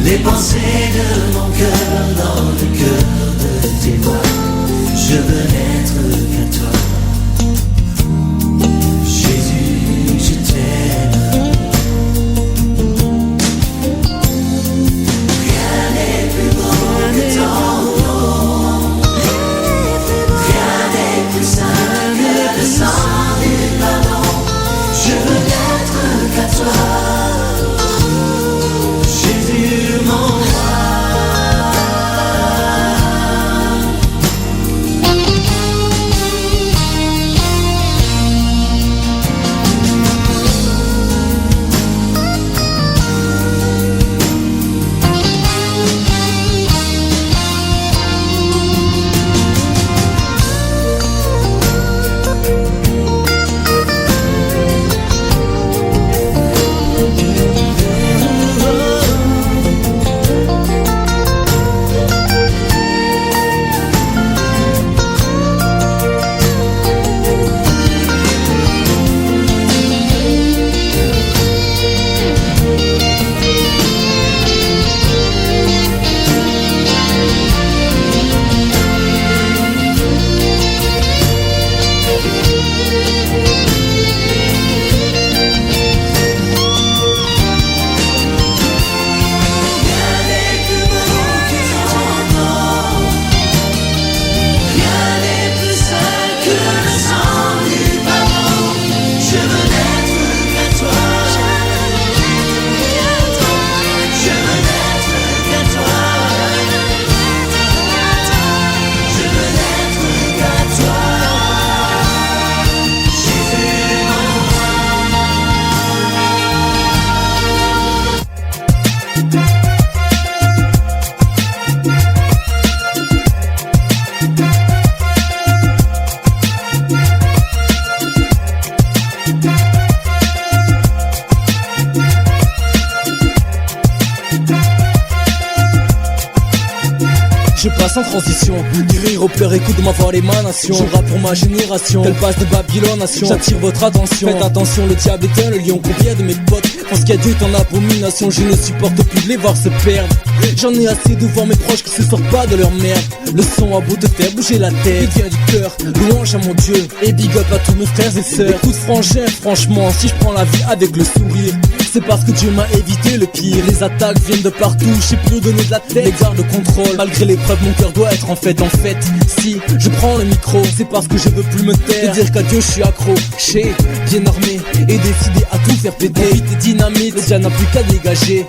les pensées de mon cœur dans le cœur de tes mains. Je veux n'être qu'à toi. Jésus, je t'aime. Rien n'est plus beau que ton nom. Rien n'est plus saint que le sang du pardon. Je veux n'être qu'à toi. Jésus, mon roi. Je passe en transition, du rire aux pleurs, écoute ma voix l'émanation. Je rappe pour ma génération, tel passe de Babylone nation. J'attire votre attention, faites attention, le diable est un, le lion. Combien de mes potes pensent qu'il y a Dieu est en abomination. Je ne supporte plus de les voir se perdre. J'en ai assez de voir mes proches qui se sortent pas de leur merde. Le son a beau te faire bouger la tête, il vient du cœur, louange à mon Dieu. Et big up à tous mes frères et sœurs. Écoute frangin, franchement, si je prends la vie avec le sourire, c'est parce que Dieu m'a évité le pire. Les attaques viennent de partout, je sais plus où donner de la tête. Les gardes contrôle, malgré l'épreuve mon cœur doit être en fait. Si je prends le micro, c'est parce que je veux plus me taire. Et dire qu'à Dieu je suis accro, j'ai bien armé et décidé à tout faire péter. Vite et dynamite, le diable n'a plus qu'à dégager.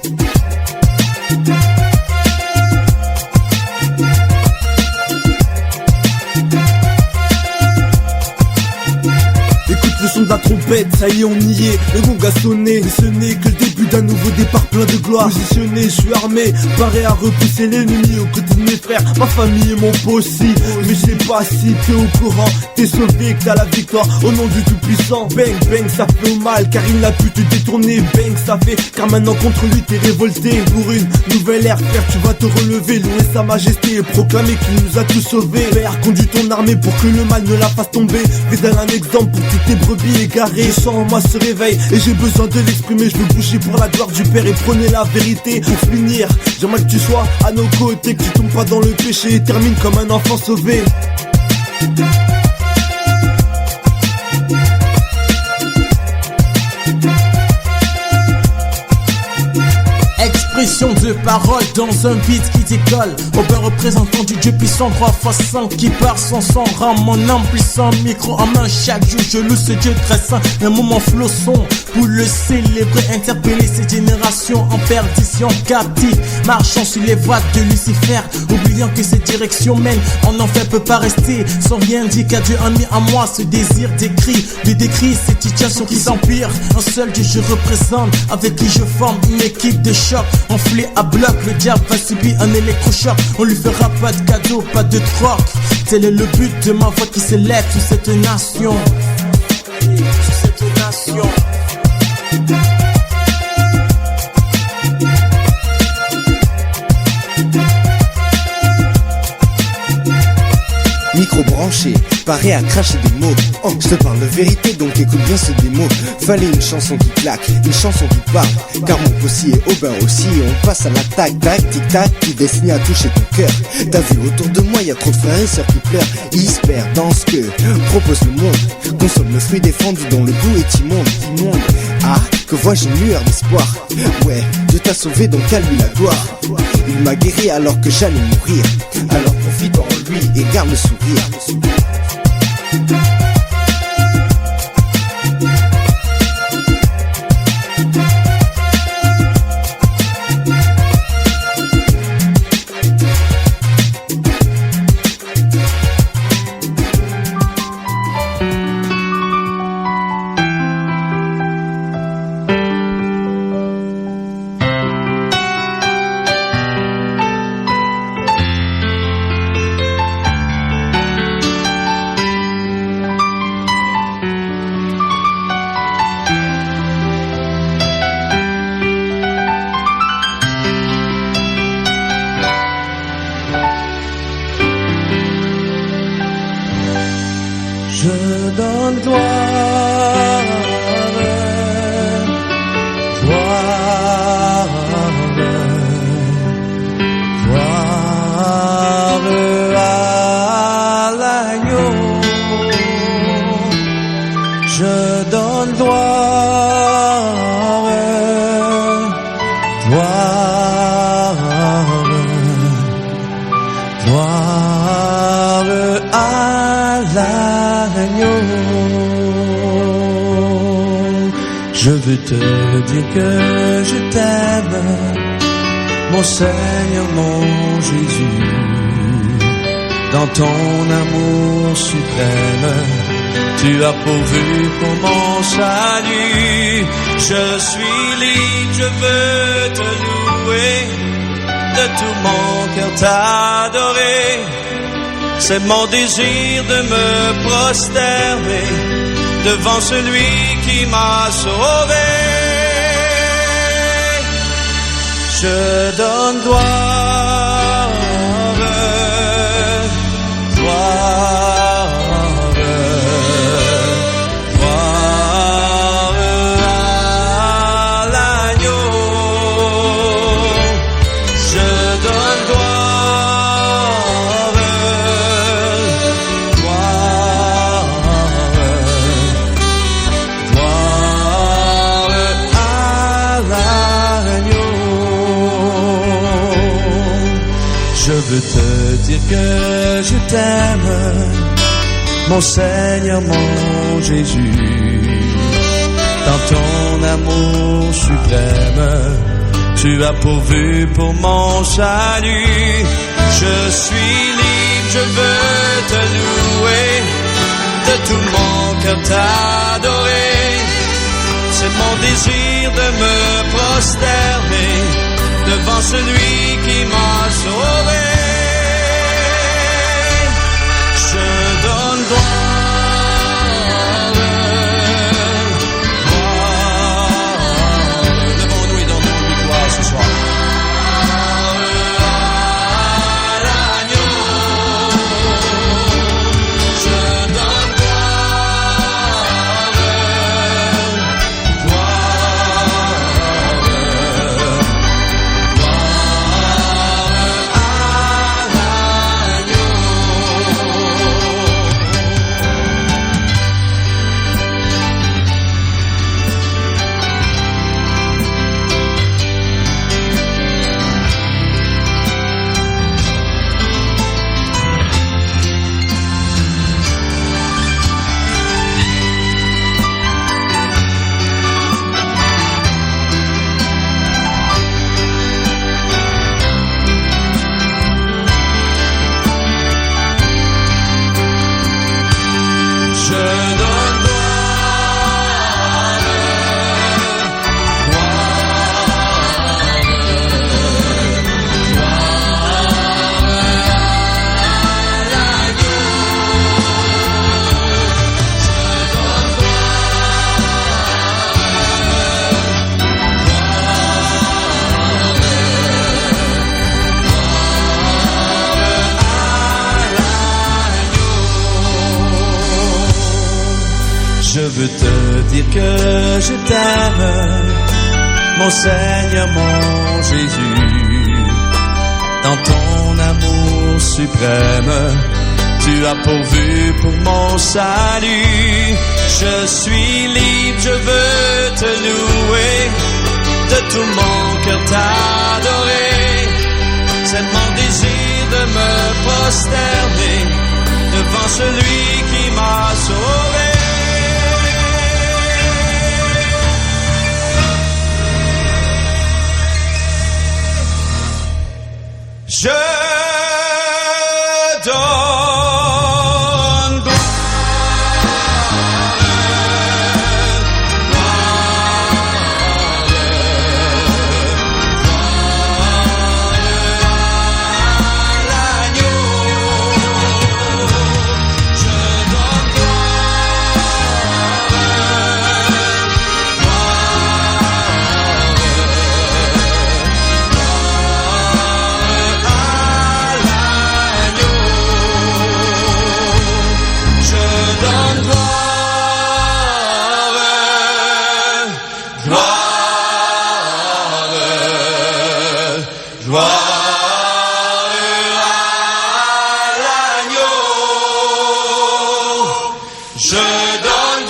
Le son de la trompette, ça y est on y est, le gong a sonné. Mais ce n'est que le début d'un nouveau départ plein de gloire. Positionné, je suis armé, paré à repousser l'ennemi aux côtés de mes frères, ma famille et mon pot aussi. Mais je sais pas si t'es au courant, t'es sauvé, que t'as la victoire au nom du tout-puissant. Bang, bang, ça fait mal, car il n'a pu te détourner. Bang, ça fait, car maintenant contre lui t'es révolté. Pour une nouvelle ère, frère, tu vas te relever, louer sa majesté et proclamer qu'il nous a tous sauvés. Père, conduis ton armée pour que le mal ne la fasse tomber. Fais un exemple pour toutes tes brebis égarées. Je sens en moi ce réveil et j'ai besoin de l'exprimer. Je veux bouger pour la gloire du Père et prôner la vérité. Pour finir, j'aimerais que tu sois à nos côtés, que tu tombes pas dans le péché et termine comme un enfant sauvé. Expression de parole dans un beat qui décolle. Robin représentant du Dieu puissant, 3x5 qui part sans sang. Rend mon âme puissant, micro en main. Chaque jour je loue ce Dieu très saint. Un moment flosson pour le célébrer, interpeller cette génération en perdition, captive, marchant sur les voies de Lucifer, oubliant que cette direction mène en enfer peut pas rester sans rien dire qu'à Dieu a mis en moi ce désir d'écrit, de décrire cette situation qui s'empire. Un seul Dieu je représente, avec qui je forme une équipe de choc, enflé à bloc. Le diable va subir un électrochoc, on lui fera pas de cadeau, pas de troc. Tel est le but de ma voix qui s'élève sur cette nation, sur cette nation. Micro Trop branché, paré à cracher des mots. Oh, je te parle de vérité, donc écoute bien ce démo. Fallait une chanson qui claque, une chanson qui parle. Car mon possi est au bain aussi, et on passe à l'attaque. Tac, tic tac, qui destine à toucher ton cœur. T'as vu autour de moi, y a trop de frères et sœurs qui pleurent. Ils se perdent dans ce que propose le monde. Consomme le fruit défendu dont le goût est immonde. Ah, que vois-je une lueur d'espoir. Ouais, Dieu t'a sauvé, donc à lui la gloire. Il m'a guéri alors que j'allais mourir. Alors profite en lui et garde le sourire. Je donne gloire, gloire, gloire à l'agneau. Je donne gloire, gloire, gloire à l'agneau. Je veux te dire que je t'aime, mon Seigneur, mon Jésus. Dans ton amour suprême, tu as pourvu pour mon salut. Je suis libre, je veux te louer, de tout mon cœur t'adorer. C'est mon désir de me prosterner devant celui qui m'a sauvé. Je donne gloire, gloire, gloire à l'agneau. Je donne gloire, je veux te dire que je t'aime, mon Seigneur, mon Jésus. Dans ton amour suprême, tu as pourvu pour mon salut. Je suis libre, je veux te louer, de tout mon cœur t'adorer. C'est mon désir de me prosterner devant celui qui m'a sauvé. Je donne gloire, gloire. Levons-nous et donnons lui gloire ce soir. veux te dire que je t'aime, mon Seigneur, mon Jésus. Dans ton amour suprême, tu as pourvu pour mon salut. Je suis libre, je veux te louer, de tout mon cœur t'adorer. C'est mon désir de me prosterner devant celui qui m'a sauvé. Je donne gloire à l'agneau. Je donne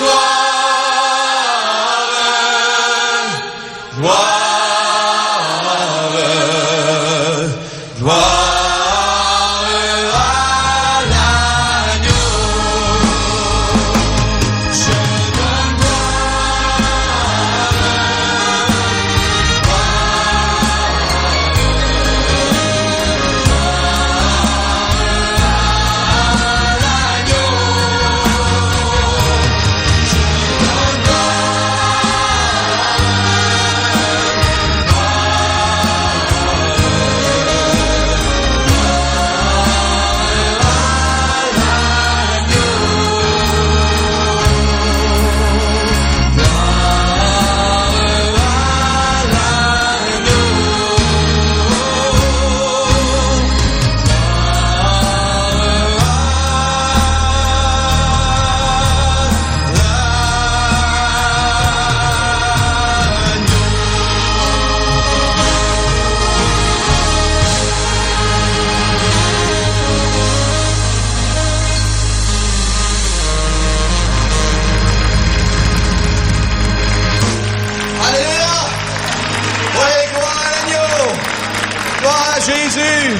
Jésus.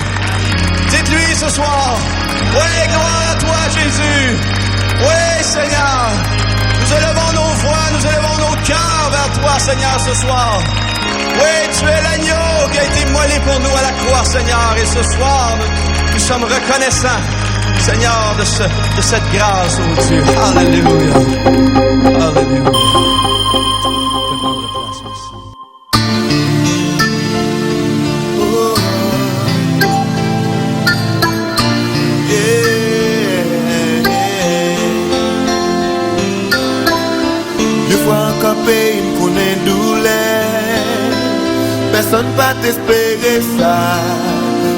Dites-lui ce soir, oui, gloire à toi Jésus. Oui Seigneur, nous élevons nos voix, nous élevons nos cœurs vers toi Seigneur ce soir. Oui, tu es l'agneau qui a été immolé pour nous à la croix Seigneur. Et ce soir, nous sommes reconnaissants Seigneur de cette grâce, oh Dieu. Alléluia. Alléluia. Fais prendre place aussi. Pays me connaît douleur, personne pas t'espérer ça,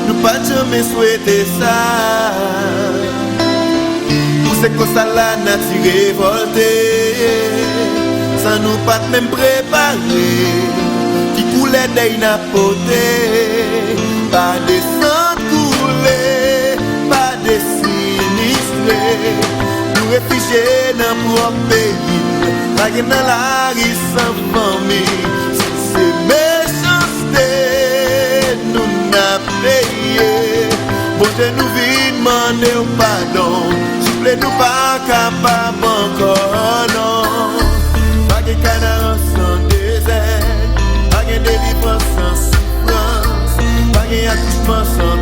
nous pas jamais souhaiter ça. Pour c'est que ça la nature révoltée, sans nous pas même préparer, qui coulait d'inapoté, pas des sangs coulés, pas des sinistrés, nous réfugiés dans notre pays. Dans la rue sans famille, c'est méchanceté, nous n'a payé. Bon Dieu nous vit demander pardon, s'il plaît nous pas capable encore non. Pas de canard sans désert, pas de délivrance sans souffrance, pas de accouchement sans